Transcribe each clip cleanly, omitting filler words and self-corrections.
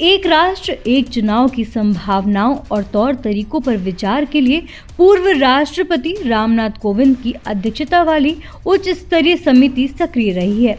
एक राष्ट्र एक चुनाव की संभावनाओं और तौर तरीकों पर विचार के लिए पूर्व राष्ट्रपति रामनाथ कोविंद की अध्यक्षता वाली उच्च स्तरीय समिति सक्रिय रही है।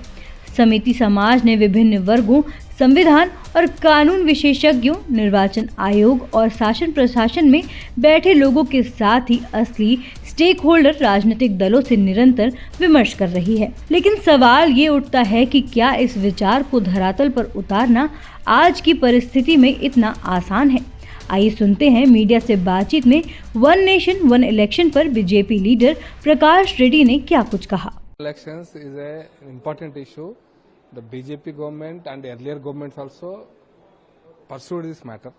समिति समाज ने विभिन्न वर्गों, संविधान और कानून विशेषज्ञों, निर्वाचन आयोग और शासन प्रशासन में बैठे लोगों के साथ ही असली स्टेक होल्डर राजनीतिक दलों से निरंतर विमर्श कर रही है। लेकिन सवाल ये उठता है कि क्या इस विचार को धरातल पर उतारना आज की परिस्थिति में इतना आसान है। आइए सुनते हैं मीडिया से बातचीत में वन नेशन वन इलेक्शन पर बीजेपी लीडर प्रकाश रेड्डी ने क्या कुछ कहा। Elections is an important issue. The BJP government and earlier governments also pursued this matter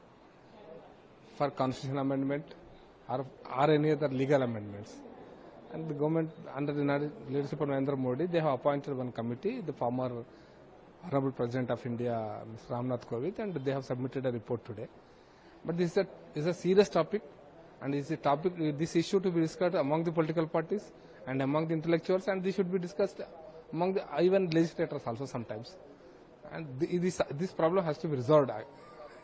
for constitution amendment or any other legal amendments. And the government under the leadership of Narendra Modi, they have appointed one committee, the former Honorable President of India, Mr. Ramnath Kovind, and they have submitted a report today. But this is a serious topic, and is a topic, this issue to be discussed among the political parties and among the intellectuals, and this should be discussed among the even legislators also sometimes. And this problem has to be resolved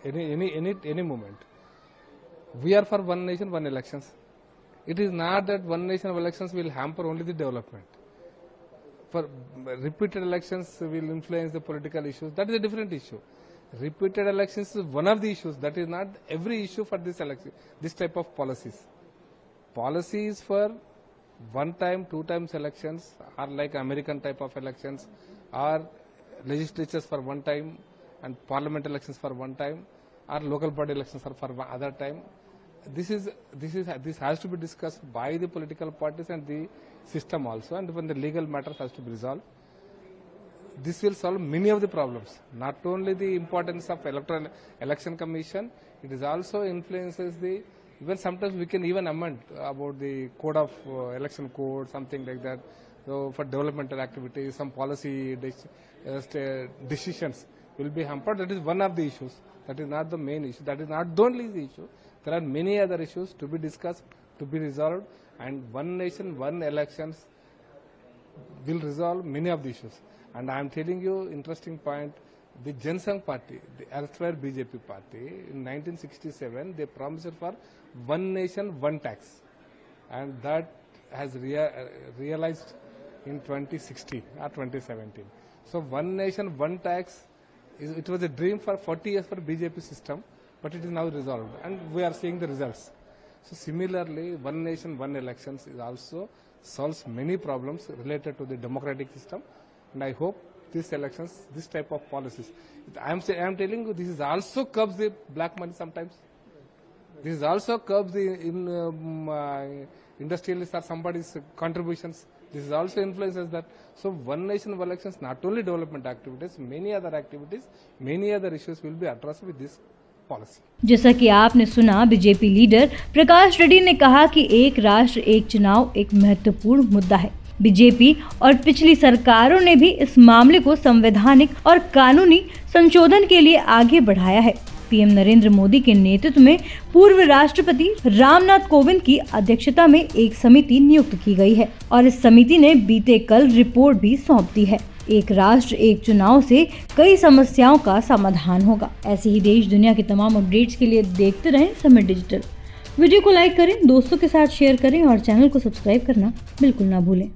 any moment. We are for one nation, one elections. It is not that one nation, one elections will hamper only the development. For repeated elections will influence the political issues. That is a different issue. Repeated elections is one of the issues. That is not every issue for this election. This type of policies. Policies for one time, two times elections are like American type of elections, or legislatures for one time and parliament elections for one time, or local body elections are for other time. This has to be discussed by the political parties and the system also, and when the legal matters has to be resolved. This will solve many of the problems. Not only the importance of electoral election commission, it is also influences the. Even sometimes we can even amend about the code of election code, something like that. So for developmental activities, some policy decisions will be hampered. That is one of the issues. That is not the main issue. That is not the only issue. There are many other issues to be discussed, to be resolved, and one nation, one elections will resolve many of the issues. And I am telling you, interesting point. The Jan Sangh Party, the erstwhile BJP party, in 1967, they promised for one nation, one tax. And that has realized in 2016 or 2017. So one nation, one tax, it was a dream for 40 years for BJP system, but it is now resolved. And we are seeing the results. So similarly, one nation, one elections is also solves many problems related to the democratic system. And I hope these elections, this type of policies. I am telling you, this is also curbs the black money sometimes. This is also curbs the industrialists or somebody's contributions. This is also influences that. So one nation, one elections, not only development activities, many other activities, many other issues will be addressed with this policy. जैसा कि आपने सुना, BJP leader प्रकाश रेड्डी ने कहा कि एक राष्ट्र एक चुनाव एक महत्वपूर्ण मुद्दा है। बीजेपी और पिछली सरकारों ने भी इस मामले को संवैधानिक और कानूनी संशोधन के लिए आगे बढ़ाया है। पीएम नरेंद्र मोदी के नेतृत्व में पूर्व राष्ट्रपति रामनाथ कोविंद की अध्यक्षता में एक समिति नियुक्त की गई है और इस समिति ने बीते कल रिपोर्ट भी सौंप दी है। एक राष्ट्र एक चुनाव से कई समस्याओं का समाधान होगा। ऐसे ही देश दुनिया के तमाम अपडेट्स के लिए देखते रहें समय डिजिटल। वीडियो को लाइक करें, दोस्तों के साथ शेयर करें और चैनल को सब्सक्राइब करना बिल्कुल ना भूलें।